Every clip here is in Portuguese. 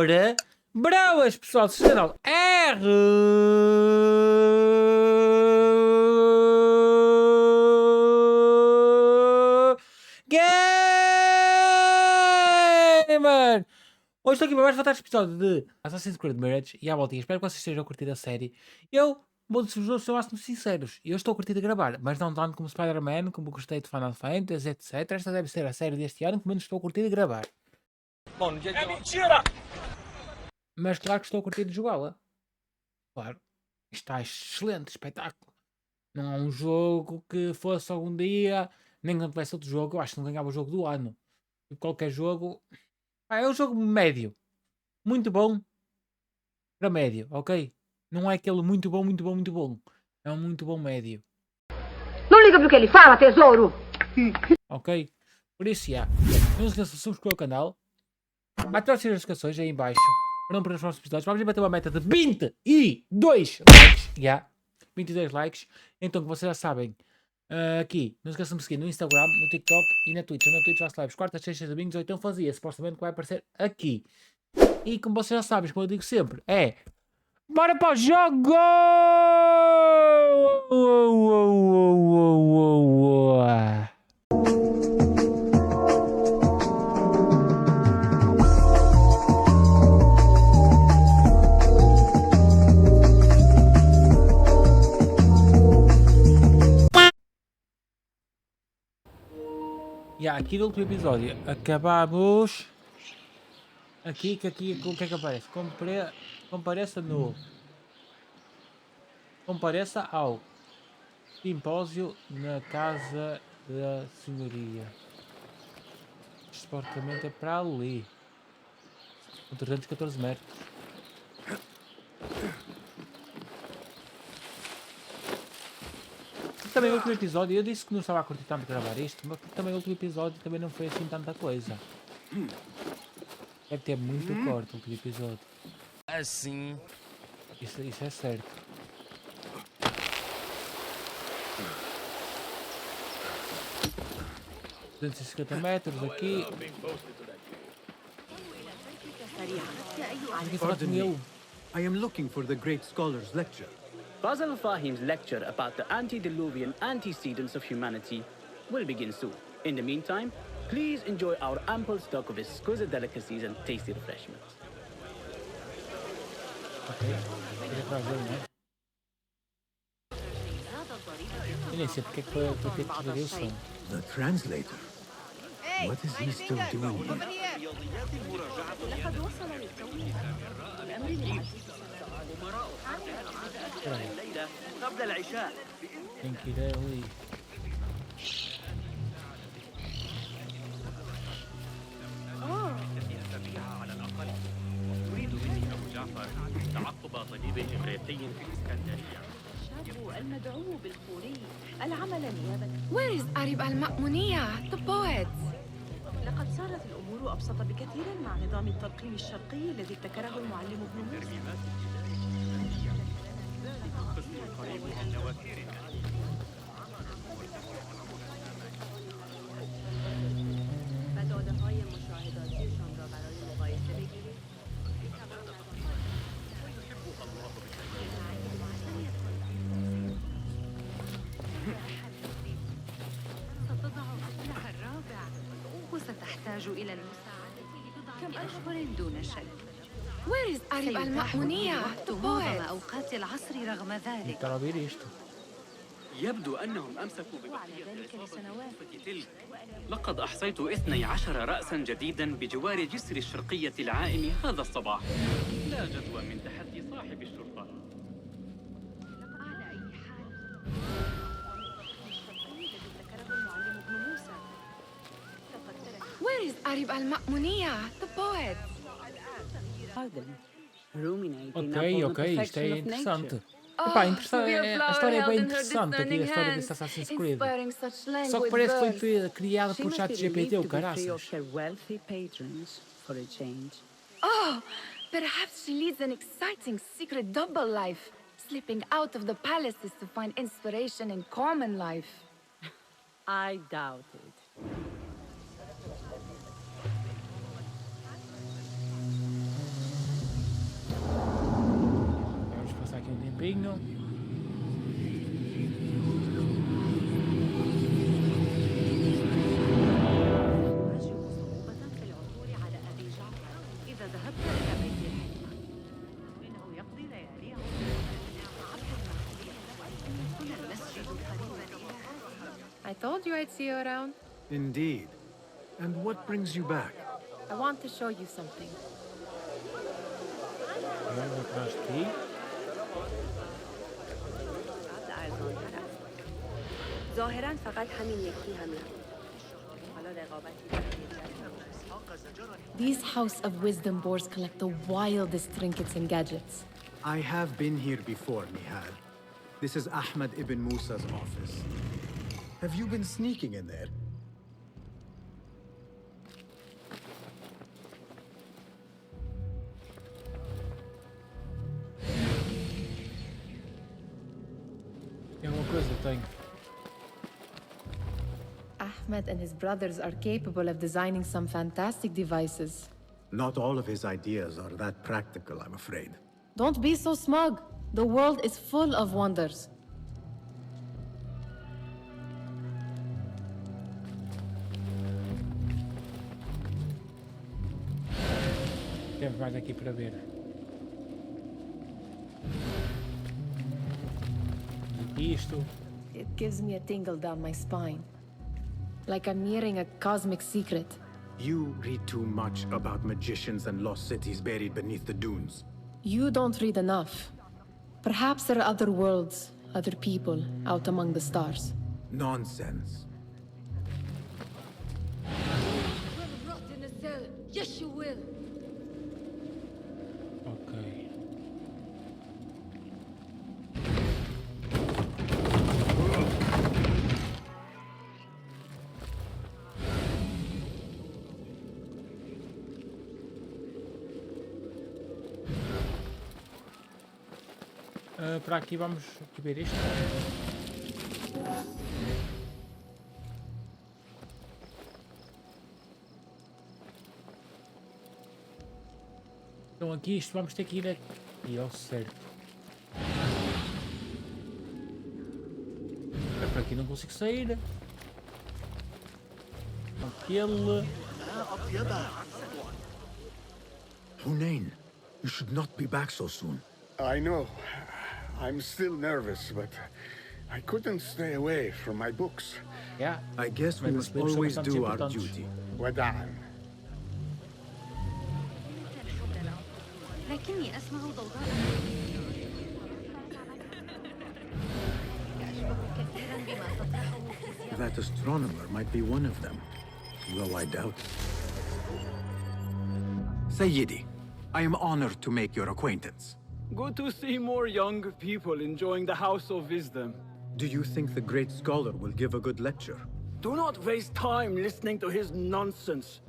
sempre. Broas, pessoal, do canal rgamergang. Hoje estou aqui para mais voltar este episódio de Assassin's Creed Mirage e à voltinha. Espero que vocês estejam a curtir a série. Eu vou-vos ser máximo sinceros. Eu estou a curtir de gravar, mas não tanto como Spider-Man, como gostei de Final Fantasy, etc. Esta deve ser a série deste ano que menos estou a curtir de gravar. Bom, é mentira! Mas claro que estou a curtir de jogá-la. Claro. Está excelente espetáculo. Não é um jogo que fosse algum dia, nem que não tivesse outro jogo, eu acho que não ganhava o jogo do ano. E qualquer jogo... é um jogo médio. Muito bom para médio, ok? Não é aquele muito bom, muito bom, muito bom. É um muito bom médio. Não liga pro que ele fala, tesouro! Ok? Por isso, já. Não se esqueça de subscrever o canal. Ative as notificações aí em baixo. Para não perder os próximos episódios. Vamos bater uma meta de 22 likes. Já. 22 likes. Então, que vocês já sabem. Aqui. Não se esqueçam de me seguir no Instagram, no TikTok e na Twitch. Na Twitch faço lives quartas, sextas, domingos. Ou então fazia. Supostamente que vai aparecer aqui. E como vocês já sabem, como eu digo sempre, é... bora para o jogo! E aqui no último episódio acabamos aqui, o que é que aparece? Compareça ao simpósio na casa da senhoria. Supostamente é para ali. Com 314 metros. Também o último episódio, eu disse que não estava a curtir tanto gravar isto, mas também o último episódio também não foi assim tanta coisa. Deve ter muito corte o último episódio. Assim. Isso é certo. $250 aqui. Pardon me. I am looking for the great scholar's lecture. Basil Fahim's lecture about the antediluvian antecedents of humanity will begin soon. In the meantime, please enjoy our ample stock of exquisite delicacies and tasty refreshments. Ok, vou trazer, né? Eu nem sei porque é que eu estou a ter que trazer o som. The translator. What is he still doing here? Tem que ir ali. أريد مني أبو جعفر تعقب طبيب إفريقي في الإسكندرية. الشاب المدعو بالخوري العمل نيابة. Where is Arib al-Ma'muniyah, the poet? لقد صارت الأمور أبسط بكثير مع نظام التلقين الشرقي الذي ابتكره المعلم ابن موسى. وستحتاج إلى المساعدة لبضعة أشهر دون شك. Where is Arib al-Ma'muniyah, the poet? أوقات العصر رغم ذلك. يبدو أنهم أمسكوا ببقية الإصابة تلك. لقد أحصيت 12 رأسا جديدا بجوار جسر الشرقية العائم هذا الصباح. لا جدوى من تحدي صاحب الشرطة. على أي حال. Where is Arib al-Ma'muniyah, the poet? Ok, isto é interessante. Epá, a história é bem interessante aqui, a história desse Assassin's Creed. Só que parece que foi criada por ChatGPT ou caraças. Oh, perhaps she leads an exciting secret double life, slipping out of the palaces to find inspiration in common life. I doubt it. tempinho. I told you I'd see you around. Indeed. And what brings you back? I want to show you something. Vamos atrás de ti. ظاهرا فقط همین یکی همه. حالا رقابتی. These House of Wisdom boards collect the wildest trinkets and gadgets. I have been here before, Nihal. This is Ahmed ibn Musa's office. Have you been sneaking in there? Tem uma coisa, tenho. Ahmed and his brothers are capable of designing some fantastic devices. Not all of his ideas are that practical, I'm afraid. Don't be so smug. The world is full of wonders. Temos mais aqui para ver. Isto. It gives me a tingle down my spine. Like I'm nearing a cosmic secret. You read too much about magicians and lost cities buried beneath the dunes. You don't read enough. Perhaps there are other worlds, other people out among the stars. Nonsense. Rot in a cell. Yes, you will. Ok. Para aqui vamos aqui ver isto. Então aqui isto vamos ter que ir aqui ao certo. Para aqui não consigo sair. Aquele. Hunain, you should not be back so soon. I know. I'm still nervous, but I couldn't stay away from my books. Yeah. I guess we must always do our duty. وداعا. لكني أسمع ضوضاء. That astronomer might be one of them, though I doubt it. Sayyidi, I am honored to make your acquaintance. Good to see more young people enjoying the House of Wisdom. Do you think the great scholar will give a good lecture? Do not waste time listening to his nonsense.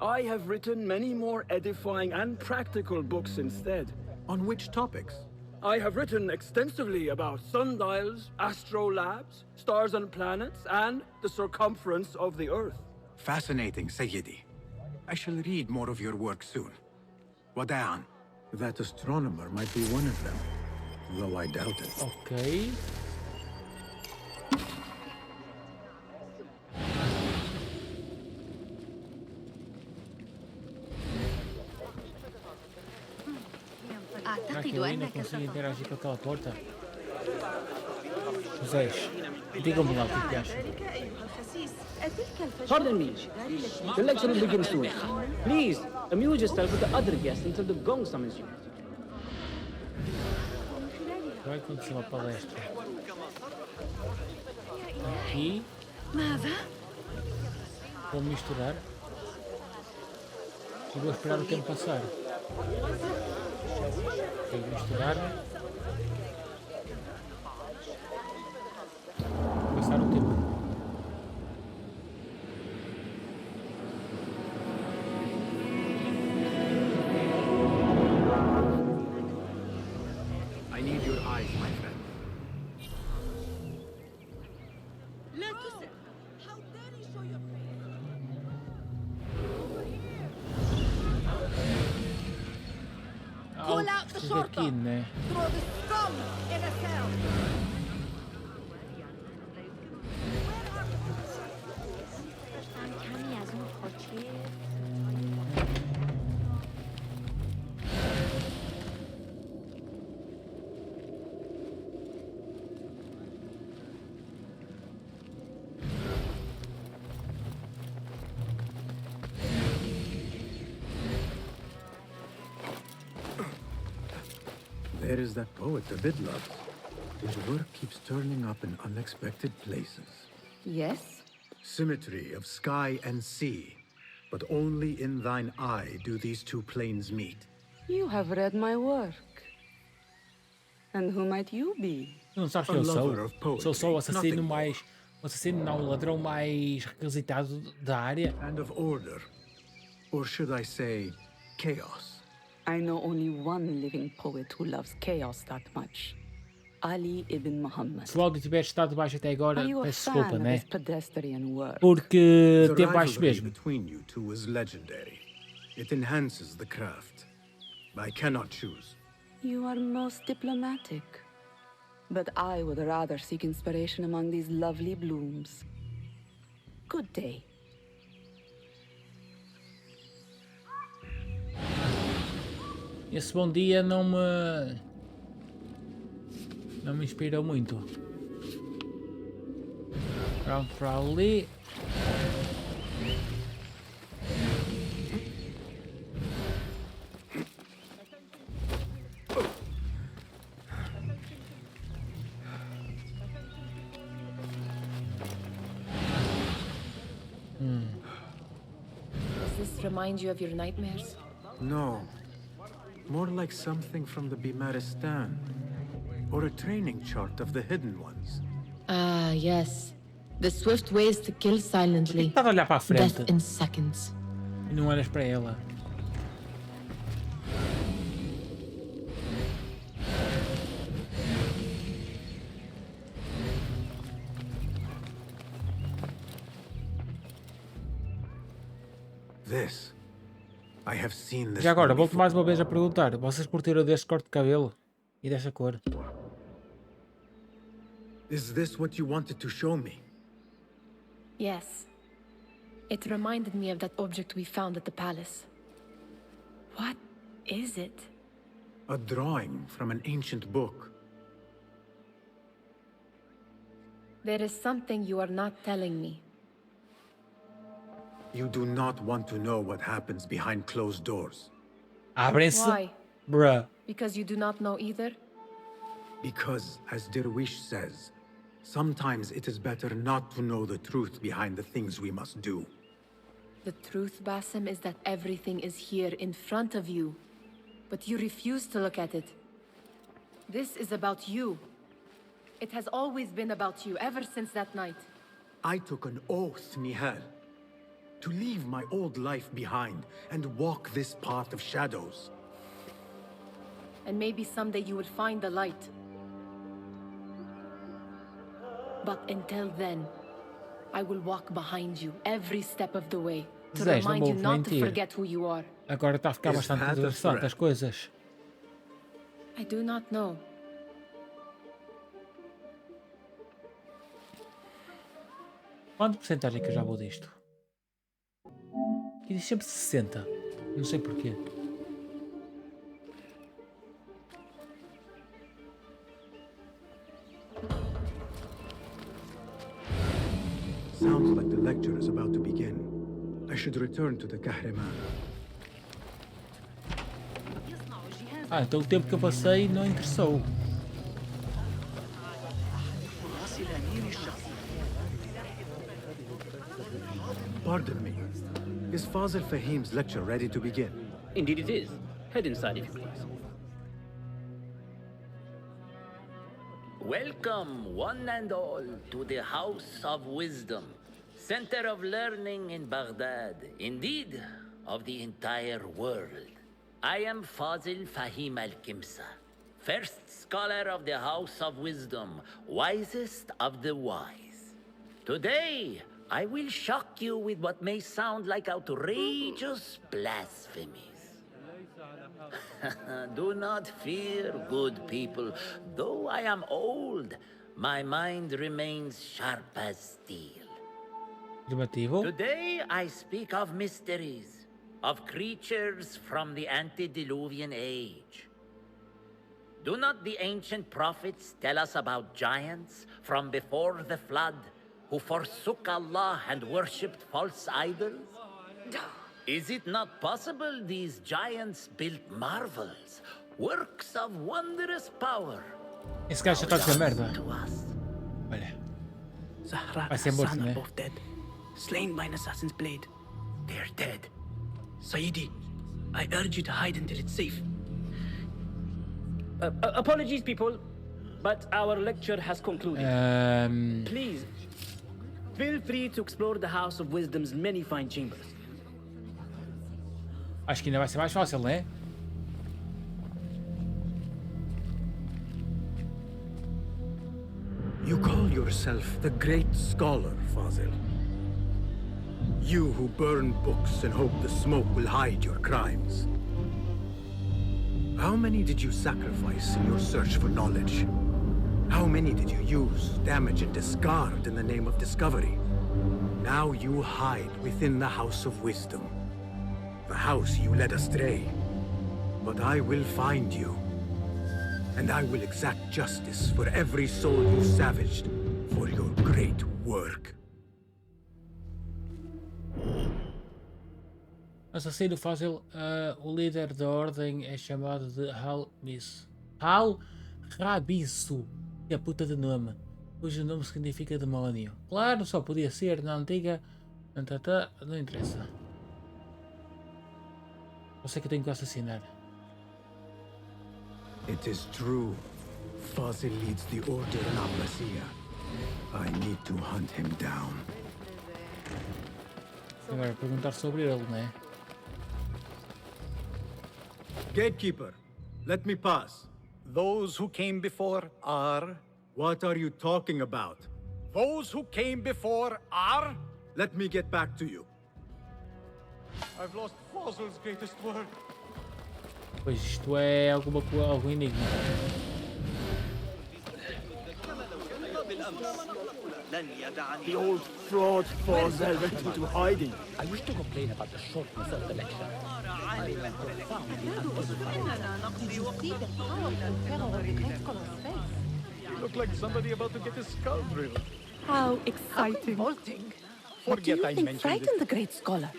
I have written many more edifying and practical books instead. On which topics? I have written extensively about sundials, astrolabes, stars and planets, and the circumference of the Earth. Fascinating, Sayyidi. I shall read more of your work soon. Wada'an. That astronomer might be one of them, though I doubt it. Ok. أعتقد Eu ainda أنك consigo ستضع. interagir com aquela porta. Vocês, digam-me lá o que acham. ذلك أيها الخسيس أتلك الفجوة Pardon me. The lecture will begin soon. Please, amuse yourself with the other guests until the gong summons you. Vai acontecer uma palestra. Aqui, ماذا؟ vou misturar. E vou esperar o tempo passar. Ok, misturar. Passar o tempo. I need your eyes, my friend. لا تسر. How dare you show your Pull out the daqui, né? Throw the scum in a cell. There is that poet the bid loves. His work keeps turning up in unexpected places. Yes? Symmetry of sky and sea. But only in thine eye do these two planes meet. You have read my work. And who might you be? Não sabes quem eu sou? Sou só o assassino mais... O assassino não, o ladrão mais requisitado da área. And of order. Or should I say, chaos. I know only one living poet who loves chaos that much. Ali ibn Muhammad. Se o áudio tiver estado baixo até agora, Are you a peço fan desculpa, of né? his pedestrian work? Porque The teve baixo rivalry mesmo. between you two is legendary. It enhances the craft. I cannot choose. You are most diplomatic. But I would rather seek inspiration among these lovely blooms. Good day. Esse bom dia não me inspirou muito. Pronto, para ali. Does this remind you of your nightmares? No. More like something from the Bimaristan. Or a training chart of the hidden ones. Ah, yes. The swift ways to kill silently. Estava a olhar para a frente Death in seconds. e não olhas para ela. This. I have seen this. Já agora, one volto before. mais uma vez a perguntar. Vocês curtiram deste corte de cabelo? E desta cor? Is this what you wanted to show me? Yes. It reminded me of that object we found at the palace. What is it? A drawing from an ancient book. There is something you are not telling me. You do not want to know what happens behind closed doors. Abrem-se. Why? Bruh. Because you do not know either? Because, as Derwish says, sometimes it is better not to know the truth behind the things we must do. The truth, Basim, is that everything is here in front of you. But you refuse to look at it. This is about you. It has always been about you, ever since that night. I took an oath, Nihal, to leave my old life behind and walk this path of shadows. And maybe someday you will find the light. But until then, I will walk behind you every step of the way to Zés, não remind you vou not to mentir. forget who you are. Agora está a ficar Is bastante that a interessante threat? as coisas. I do not know. Quanto porcentagem que eu já vou disto? Aqui diz sempre 60. Não sei porquê. Sounds like the lecture is about to begin. I should return to the Kahraman. Ah, então o tempo que eu passei não interessou. Pardon me. Is Fazil Fahim's lecture ready to begin? Indeed it is. Head inside if you please. Welcome, one and all, to the House of Wisdom, center of learning in Baghdad, indeed, of the entire world. I am Fazil Fahim al-Kimsa, first scholar of the House of Wisdom, wisest of the wise. Today, I will shock you with what may sound like outrageous blasphemies. Do not fear, good people. Though I am old, my mind remains sharp as steel. Afirmativo. Today I speak of mysteries, of creatures from the antediluvian age. Do not the ancient prophets tell us about giants from before the flood who forsook Allah and worshipped false idols? Is it not possible these giants built marvels, works of wondrous power? Esse gajo já está a dizer merda. To us? Olha. Zahra, Vai ser morto, son né? are both dead, slain by an assassin's blade. They're dead. Saidi, I urge you to hide until it's safe. Apologies, people, but our lecture has concluded. Please, feel free to explore the House of Wisdom's many fine chambers. Acho que ainda vai ser mais fácil, não é? You call yourself the great scholar, Fazil. You who burn books and hope the smoke will hide your crimes. How many did you sacrifice in your search for knowledge? How many did you use, damage, and discard in the name of discovery? Now you hide within the House of Wisdom. The house you led astray. But I will find you. And I will exact justice for every soul you savaged for your great work. Assassino fácil, o líder da ordem é chamado de Al-Rabisu, que é a puta de nome, cujo nome significa demónio. Claro, só podia ser na antiga. Não interessa. Eu sei que eu tenho que assassinar. It is true. Fazil leads the Order in Abbasiyah. I need to hunt him down. Agora perguntar sobre ele, não é? Gatekeeper, let me pass. Those who came before are... What are you talking about? Those who came before are... Let me get back to you. I've lost Fazil's greatest work. Pois isto é algum enigma. The old fraud Fazil went into hiding. I wish to complain about the shortness of the lecture. You look like somebody about to get his skull drilled. How exciting. Forget I mentioned it. the great scholar?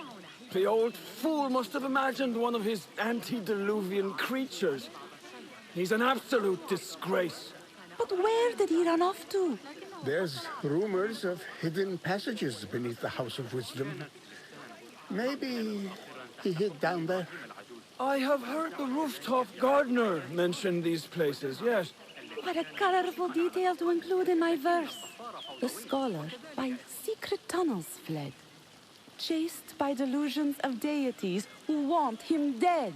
The old fool must have imagined one of his antediluvian creatures. He's an absolute disgrace. But where did he run off to? There's rumors of hidden passages beneath the House of Wisdom. Maybe he hid down there. I have heard the rooftop gardener mention these places, yes. What a colorful detail to include in my verse. The scholar by secret tunnels fled, chased by delusions of deities who want him dead.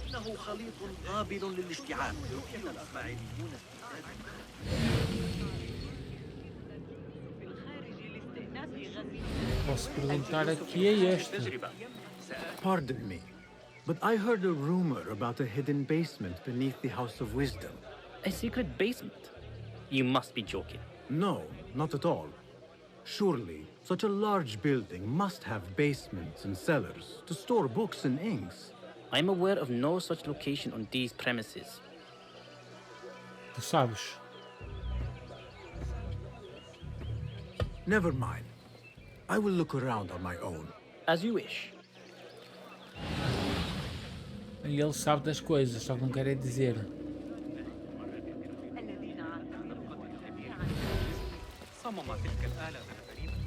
إنه خليط قابل للاشتعال. يمكن الإسماعيليون Posso perguntar aqui a este. Pardon me, but I heard a rumor about a hidden basement beneath the House of Wisdom. A secret basement? You must be joking. No, not at all. Surely, such a large building must have basements and cellars to store books and inks. I'm aware of no such location on these premises. Tu sabes. Never mind. I will look around on my own. As you wish. E ele sabe das coisas, só que não quer é dizer. صمم تلك الآلة الغريبة.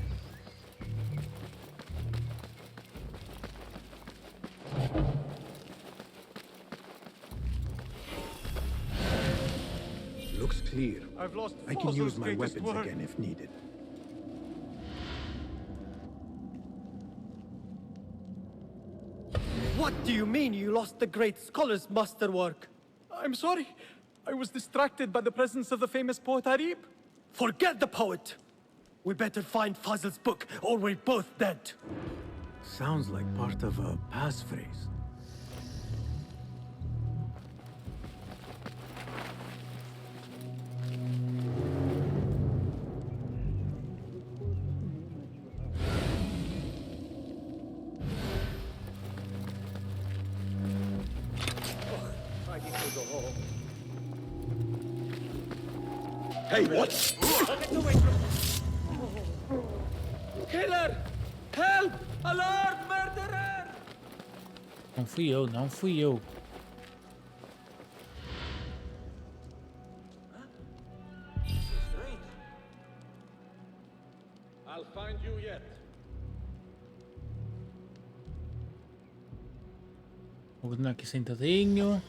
Looks clear. I've lost I can use Fazil's my greatest weapons work. again if needed. What do you mean you lost the great scholar's masterwork? I'm sorry. I was distracted by the presence of the famous poet Arib. Forget the poet. We better find Fazl's book, or we're both dead. Sounds like part of a passphrase. Hey, what? Killer! Help! Alert! Murderer! Não fui eu, não fui eu. I'll find you yet. Vou continuar aqui sentadinho.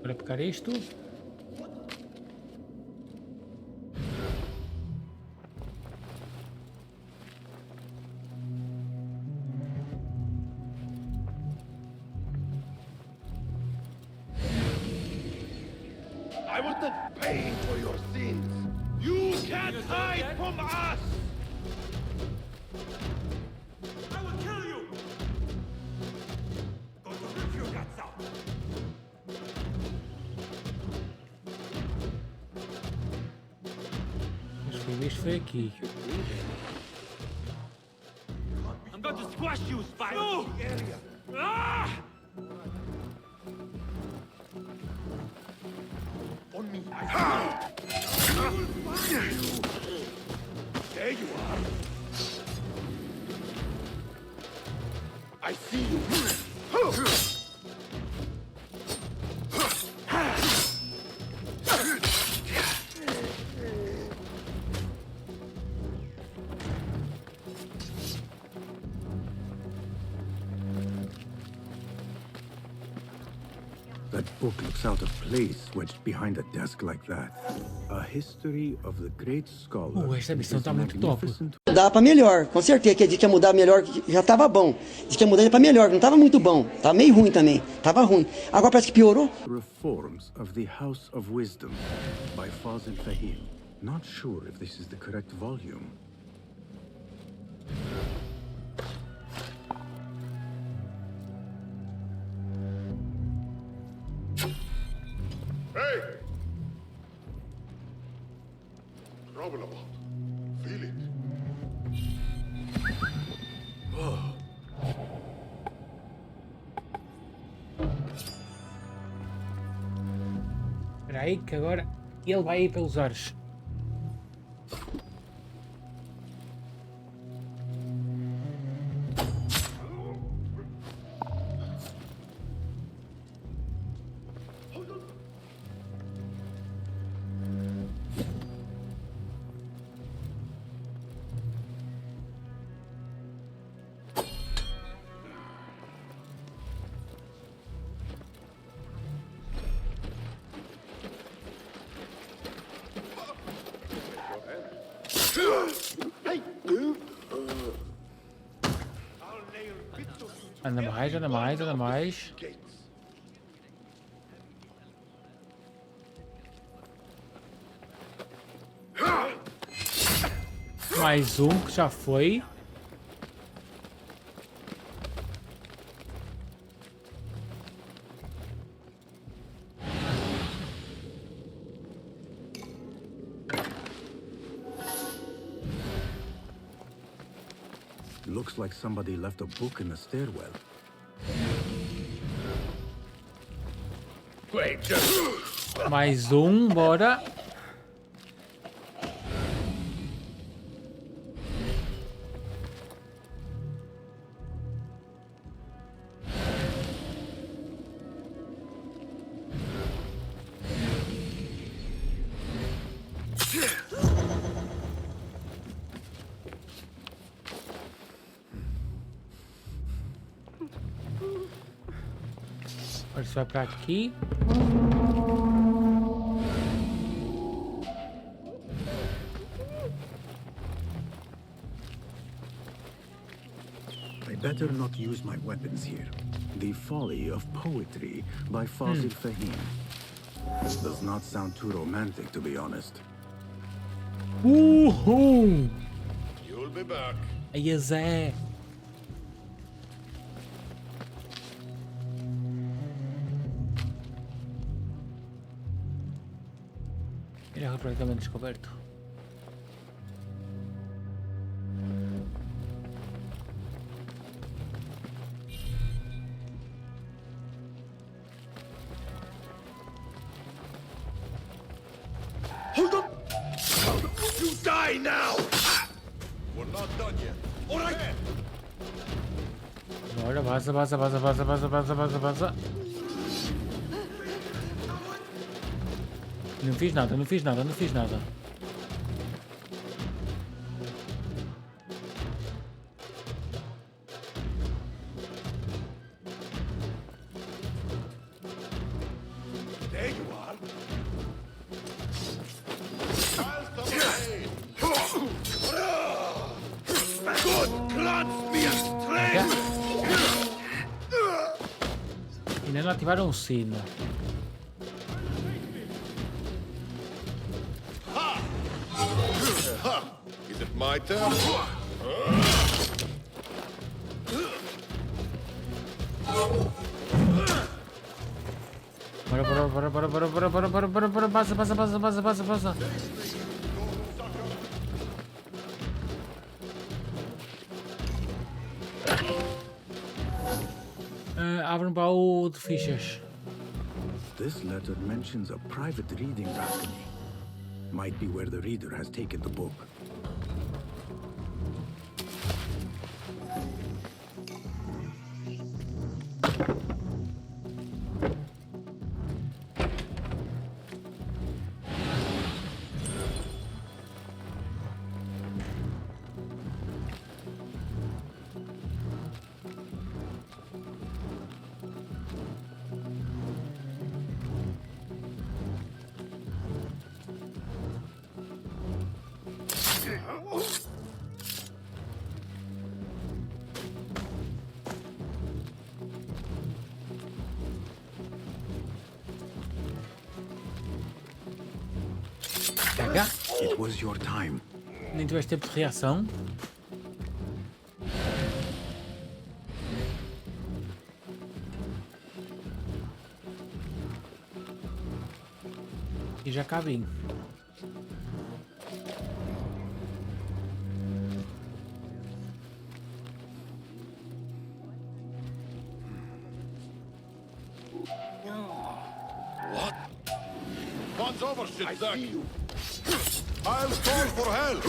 Para pegar isto. I want the pain for your sins. You can't hide from us! I will kill you! Going to rip your guts out! Isto foi aqui. I'm going to squash you, spider! No! Ah! On me! There you are! I see you! That book looks out of place, wedged behind a desk like that. A history of the great scholar. Essa missão tá muito top. Mudar pra melhor, com certeza que a gente ia mudar melhor, já tava bom. A gente ia mudar ele pra melhor, não tava muito bom. Tava meio ruim também, tava ruim. Agora parece que piorou. Reforms of the House of Wisdom by Fazil Fahim. Not sure if this is the correct volume. Hey! Trouble about. Feel it. Espera aí que agora ele vai ir pelos ares. Anda mais, anda mais, anda mais. Mais um que já foi. Looks like somebody left a book in the stairwell. Mais um, bora. Agora se vai para aqui. I better not use my weapons here. The Folly of Poetry by Fazil Fahim. Does not sound too romantic, to be honest. Uhul! You'll be back. Aí, Zé. Ele é praticamente descoberto. Hold up! You die now! We're not done yet. All right. Bora, vaza, vaza, vaza, vaza, vaza, vaza, vaza, vaza. Não fiz nada, não fiz nada, não fiz nada. There you are. I'll come ahead. God grants me a strength. Ainda não ativaram o sino. Is it my turn? Bora, bora, bora, bora, bora, bora, bora, bora, bora, bora, passa, passa, passa, passa, passa, passa. Abre um baú de fichas. This letter mentions a private reading balcony. Might be where the reader has taken the book. Pega. It was your time. Nem tiveste tempo de reação. E já cá vim. What? One's over, shit, I'll call for help.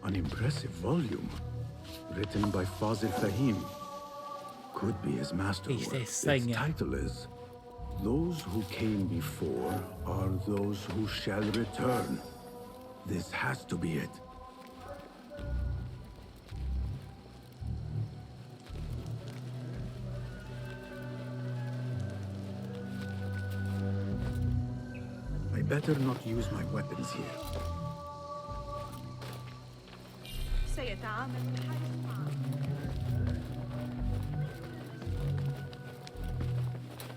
An impressive volume. Written by Fazil Fahim. Could be his masterwork. Its title is Those Who Came Before Are Those Who Shall Return. This has to be it. I better not use my weapons here.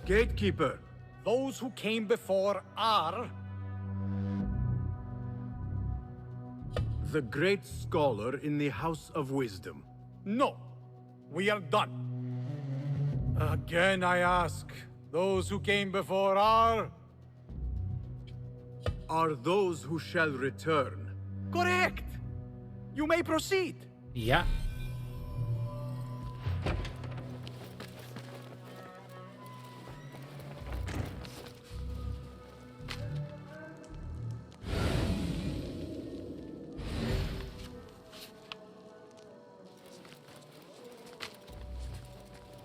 Gatekeeper. Those who came before are... The great scholar in the House of Wisdom. No. We are done. Again I ask. Those who came before are... Are those who shall return. Correct! You may proceed. Yeah.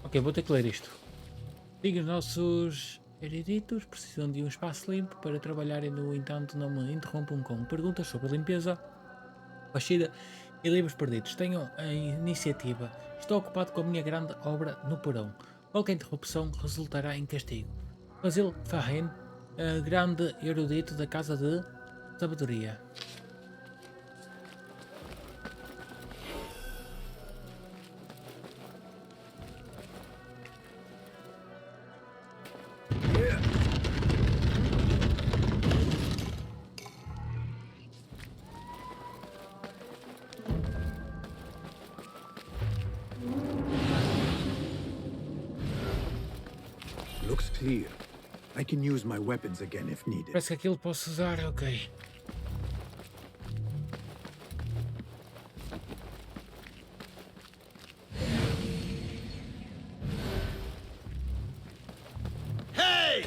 Ok, vou ter que ler isto. Diga os nossos eruditos precisam de um espaço limpo para trabalharem, no entanto não me interrompam com perguntas sobre limpeza, faxina e livros perdidos. Tenham a iniciativa. Estou ocupado com a minha grande obra no porão. Qualquer interrupção resultará em castigo. Fazil Fahen, grande erudito da Casa de Sabedoria. Looks clear. I can use my weapons again if needed. Parece que aquilo posso usar, ok. Hey!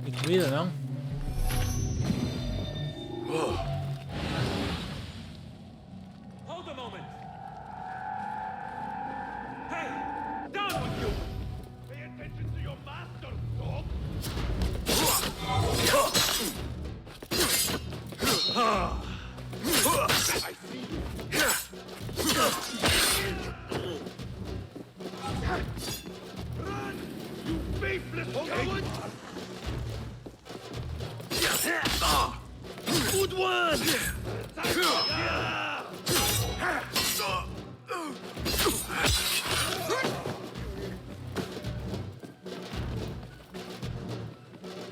Tem comida, não? Hold a moment. Hey, down with you. Pay attention to your master, dog. I see you. Run, you faithless coward! Good one!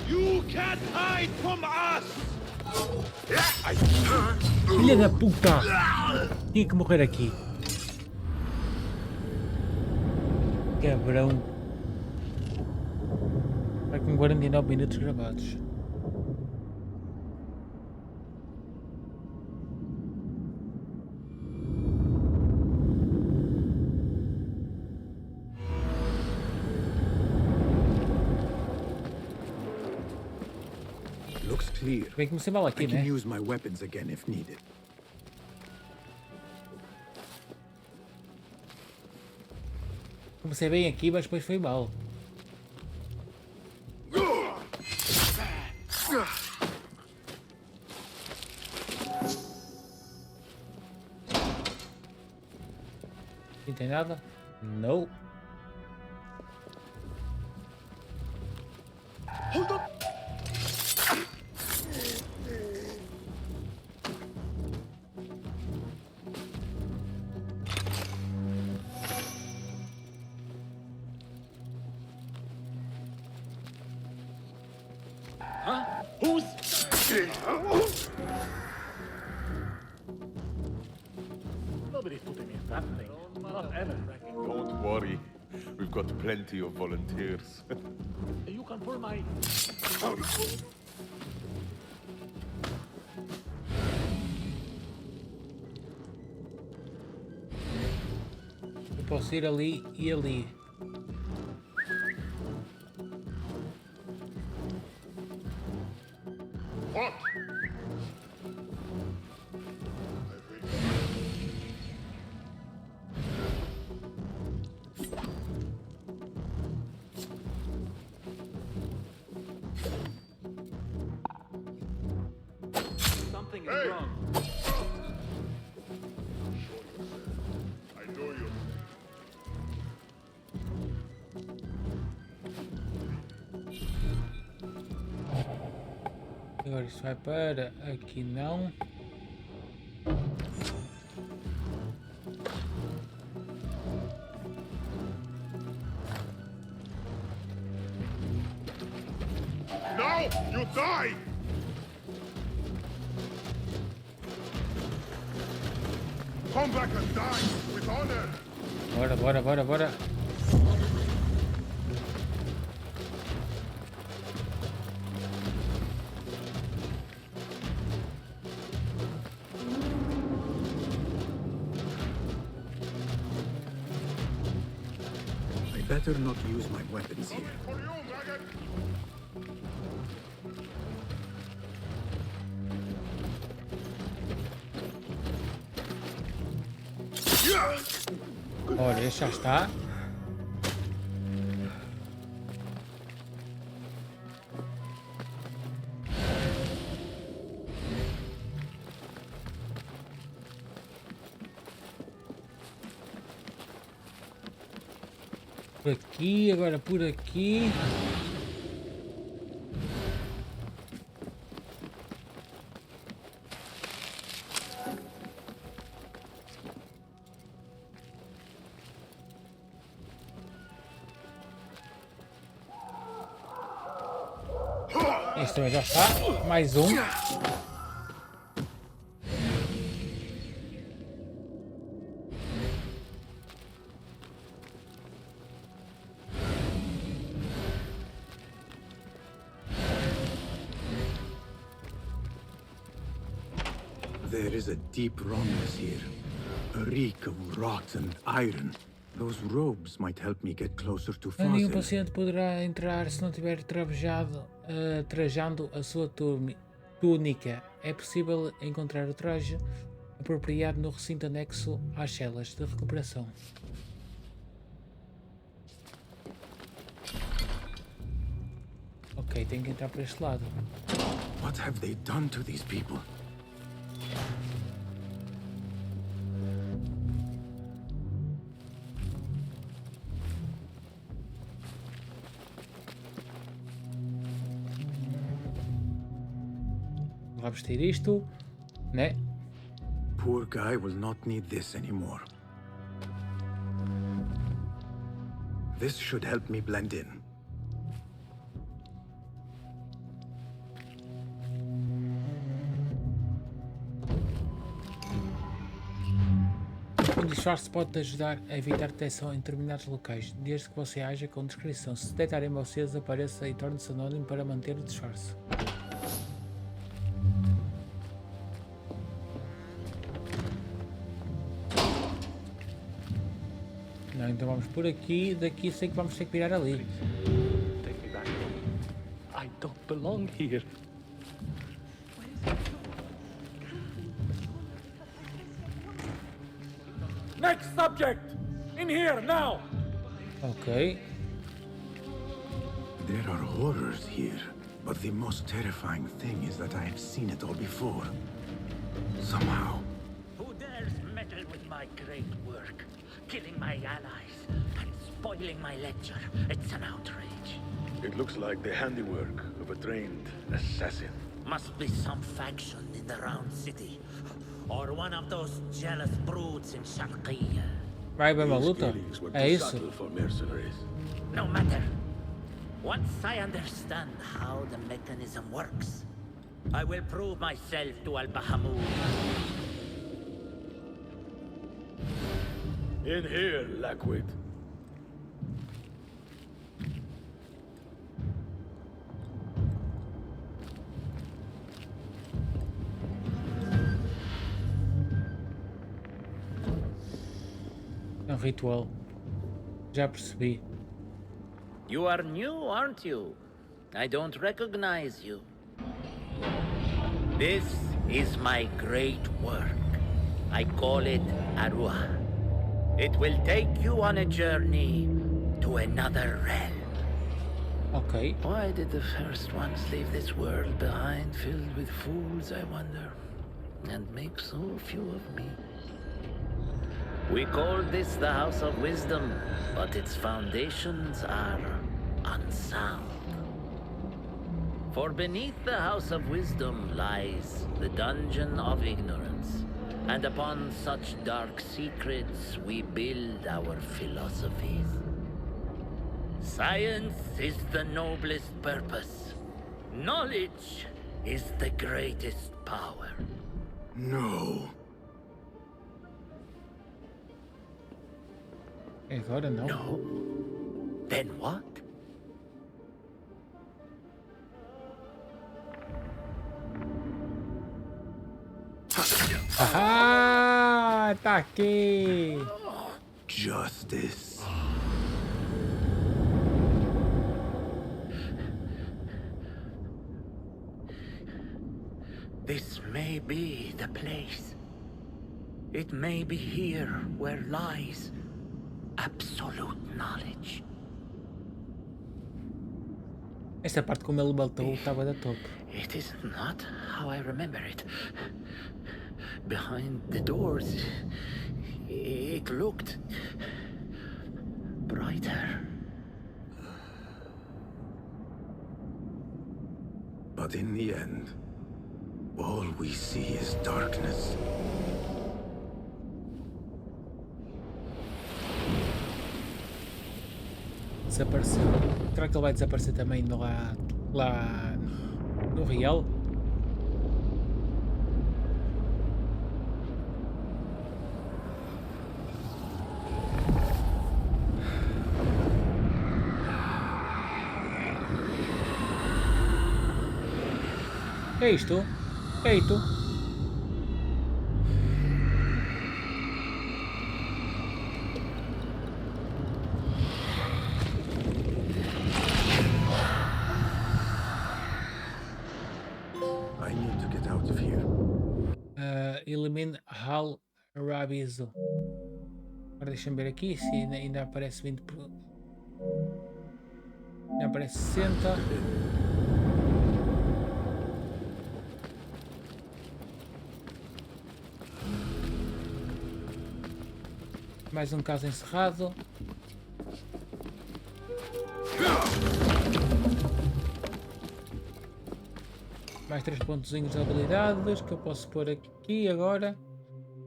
You can't hide from us! Filha da puta! Tinha que morrer aqui. Cabrão. Vai com 49 minutos gravados. Looks clear. Bem, comecei mal aqui, I can né? use my weapons again if needed. Comecei bem aqui, mas depois foi mal. Não tem nada? Não. Hold up! Huh? Who's... Nobody's putting me in that thing. Not ever. Don't worry. We've got plenty of volunteers. You can pull my... Eu posso ir ali e ali. What? Something is Hey! wrong. I know you. Agora isso vai para aqui, não. Now you die! Come back and die with honor! Bora, bora, bora, bora. I better not use my weapons here. For you, maggot! Olha, este já está. Por aqui, agora por aqui. Este também já está. Mais um. There is a deep wrongness here. A reek of rot and iron. Those robes might help me get closer to Nenhum Fazil. paciente poderá entrar se não tiver trajando a sua túnica. É possível encontrar o traje apropriado no recinto anexo às celas de recuperação. Ok, tenho que entrar por este lado. What have they done to these people? Vamos ter isto, né? Poor guy will not need this anymore. This should help me blend in. Um disfarce pode ajudar a evitar detecção em determinados locais, desde que você haja com descrição. Se detectarem vocês, apareça e torne-se anónimo para manter o disfarce. Não, então vamos por aqui, daqui sei que vamos ter que virar ali. Take me back. I don't belong here. Next subject! In here, now! Ok. There are horrors here, but the most terrifying thing is that I have seen it all before. Somehow. Who dares meddle with my great work? Killing my allies and spoiling my lecture. It's an outrage. It looks like the handiwork of a trained assassin. Must be some faction in the Round City. Or one of those jealous broods in Sharqiyya. Vai haver uma luta? É isso? Subtle for mercenaries. No matter. Once I understand how the mechanism works, I will prove myself to Al-Bahamud. In here, Lackwit. É um ritual. Já percebi. You are new, aren't you? I don't recognize you. This is my great work. I call it Arua. It will take you on a journey to another realm. Ok. Why did the first ones leave this world behind, filled with fools, I wonder, and make so few of me? We call this the House of Wisdom, but its foundations are unsound. For beneath the House of Wisdom lies the Dungeon of Ignorance, and upon such dark secrets we build our philosophies. Science is the noblest purpose. Knowledge is the greatest power. No. Agora não. No? Then what? Ah, tá aqui. Justice. This may be the place. It may be here where lies absolute knowledge. Esta parte como ele baltou estava da top. It is not how I remember it. Behind the doors, it looked brighter. But in the end, all we see is darkness. Desapareceu. Será que ele vai desaparecer também lá no real? É isto? É isto? I need to get out of here. Elimine Hal Rabizo. Agora deixa-me ver aqui se ainda aparece 20 por... Ainda aparece 60. Mais um caso encerrado. Mais 3 pontozinhos de habilidades que eu posso pôr aqui agora.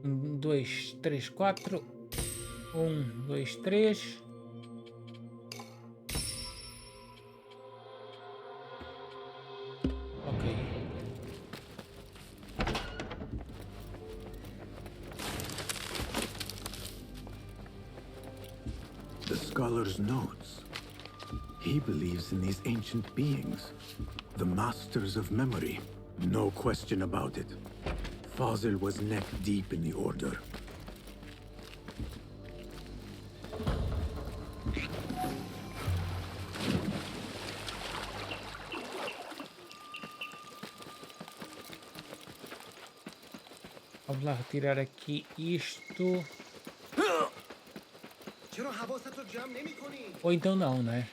1, 2, 3, 4. 1, 2, 3. Ok. The scholar's notes. He believes in these ancient beings, the masters of memory. No question about it. Fazil was neck deep in the order. Vamos lá retirar aqui isto. Ou então não, né?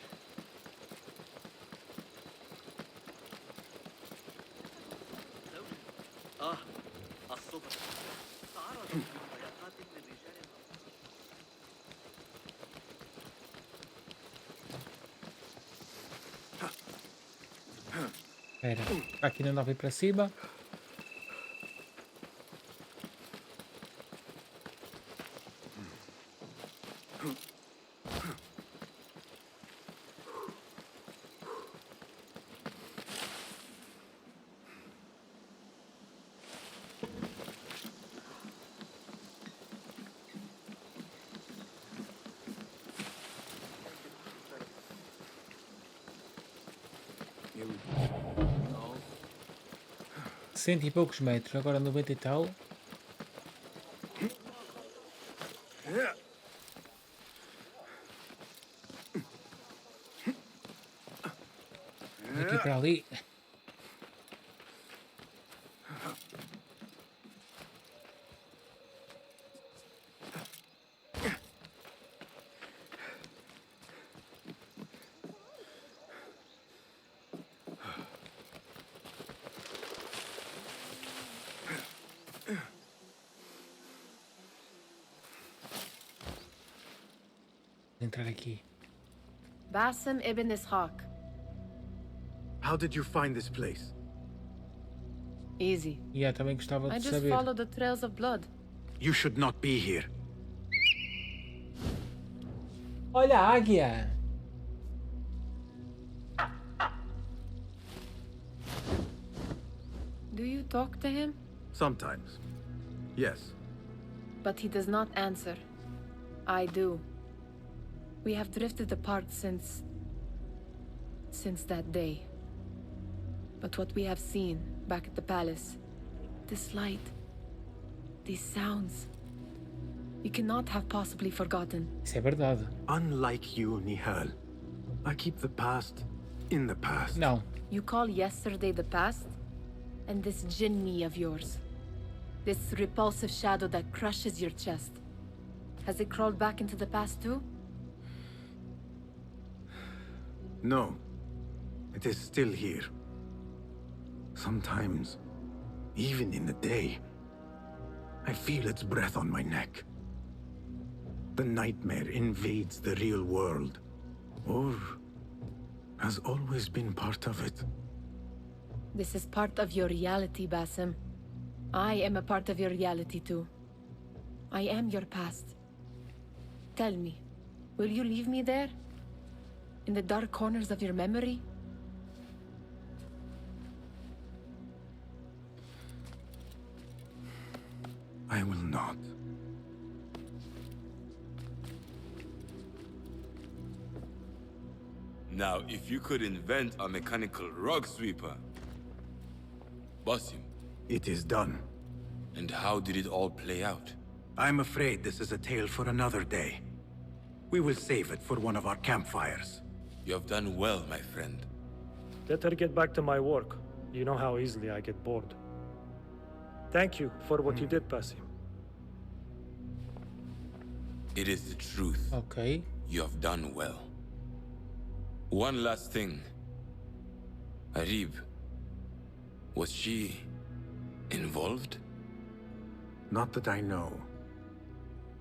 Espera, aqui não dá para ir para cima. Cento e poucos metros, agora 90 e tal. Daqui para ali. Entrar aqui. Basim ibn Ishaq. How did you find this place? Easy. Também gostava I de just saber. followed the trails of blood. You should not be here. Olha a águia! Do you talk to him? Sometimes. Yes. But he does not answer. I do. We have drifted apart since that day. But what we have seen back at the palace, this light, these sounds, we cannot have possibly forgotten. Isso é verdade. Unlike you, Nihal, I keep the past in the past. Não. You call yesterday the past? And this jinni of yours. This repulsive shadow that crushes your chest. Has it crawled back into the past too? No. It is still here. Sometimes, even in the day, I feel its breath on my neck. The nightmare invades the real world, or has always been part of it. This is part of your reality, Basim. I am a part of your reality too. I am your past. Tell me, will you leave me there? In the dark corners of your memory? I will not. Now, if you could invent a mechanical rug sweeper. Basim. It is done. And how did it all play out? I'm afraid this is a tale for another day. We will save it for one of our campfires. You have done well, my friend. Better get back to my work. You know how easily I get bored. Thank you for what you did, Basim. It is the truth. Ok. You have done well. One last thing. Arib. Was she involved? Not that I know.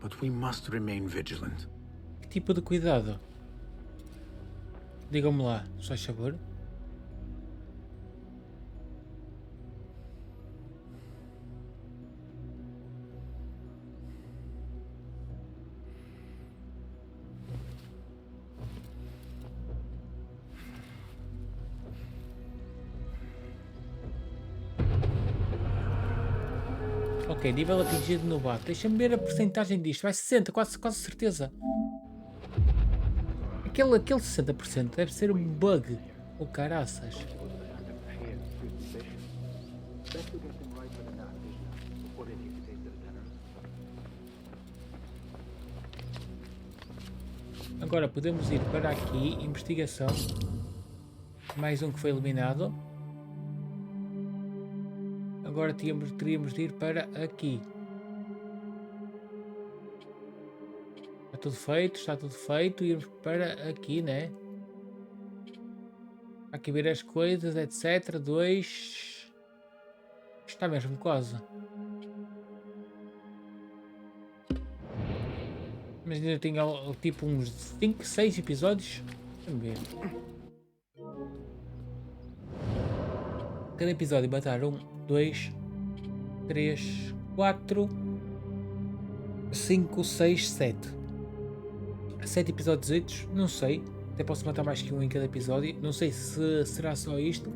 But we must remain vigilant. Que tipo de cuidado? Digam-me lá, se faz favor. Ok, nível atingido no bate. Deixa-me ver a porcentagem disto. Vai 60, quase certeza. Aquele 60% deve ser um bug. Ou caraças. Agora podemos ir para aqui. Investigação. Mais um que foi eliminado. Agora teríamos de ir para aqui. Está tudo feito. Irmos para aqui, né? Aqui ver as coisas, etc. 2. Está mesmo quase. Mas ainda tenho tipo uns 5, 6 episódios. Vamos ver. Cada episódio matar 1, 2, 3, 4, 5, 6, 7. 7 episódios, não sei. Até posso matar mais que um em cada episódio. Não sei se será só isto.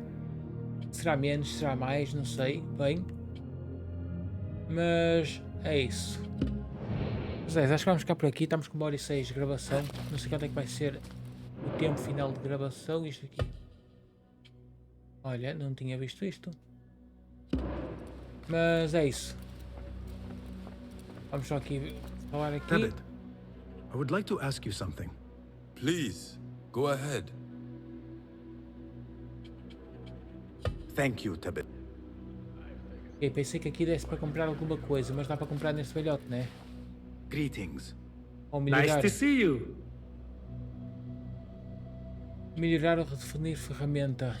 Será menos, será mais, não sei. Bem. Mas é isso. Zé, acho que vamos ficar por aqui. Estamos com 1h06 de gravação. Não sei quanto é que vai ser o tempo final de gravação. Isto aqui. Olha, não tinha visto isto. Mas é isso. Vamos só aqui falar aqui. David, I would like to ask you something. Please, go ahead. Thank you, Tebet. Ok, pensei que aqui desse para comprar alguma coisa, mas dá para comprar neste velhote, né? Greetings. Ou melhorar. Nice to see you. Melhorar ou redefinir ferramenta.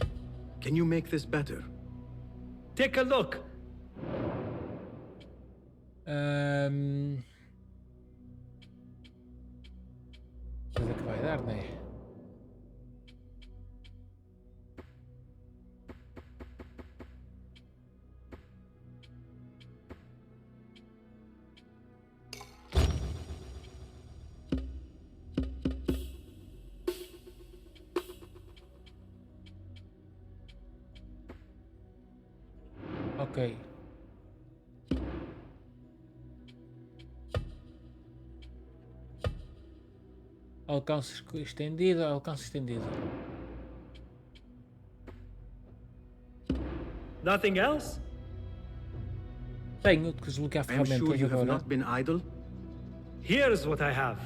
Can you make this better? Take a look. Coisa que vai dar, né? Ok. Alcance estendido, alcance estendido. Nothing else? Tenho que desbloquear I am ferramentas sure you have agora. not been idle. Here's what I have.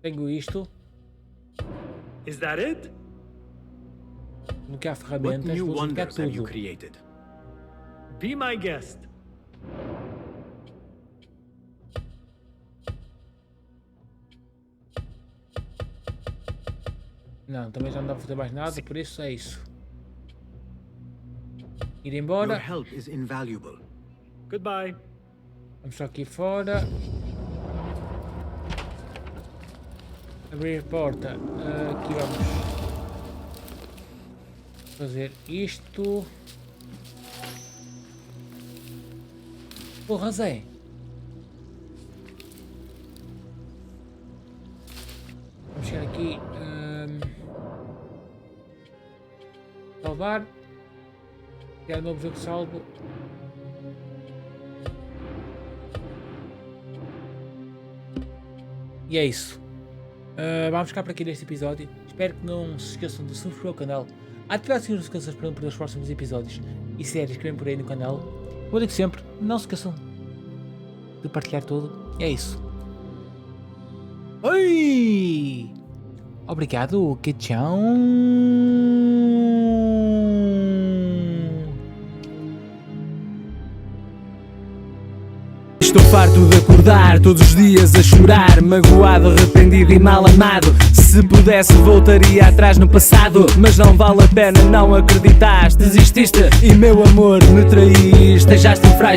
Tenho isto. Is that it? Desbloquear What ferramentas, new vou desbloquear wonders have you tudo. created? Be my guest. Não, também já não dá para fazer mais nada, por isso é isso. Ir embora. Your help is invaluable. Goodbye. Vamos só aqui fora. Abrir a porta. Aqui vamos fazer isto. Porra, Zé. Vamos chegar aqui. Salvar. Criar novo jogo salvo. E é isso. Vamos ficar por aqui neste episódio. Espero que não se esqueçam de subscrever o canal, ativar as notificações para não perder os próximos episódios e séries que vêm por aí no canal. Como eu digo sempre, não se esqueçam de partilhar tudo. E é isso. Oi! Obrigado, que tchau! Estou farto de acordar todos os dias a chorar, magoado, arrependido e mal amado. Se pudesse voltaria atrás no passado, mas não vale a pena, não acreditaste, desististe e meu amor me traíste, deixaste-me frágil.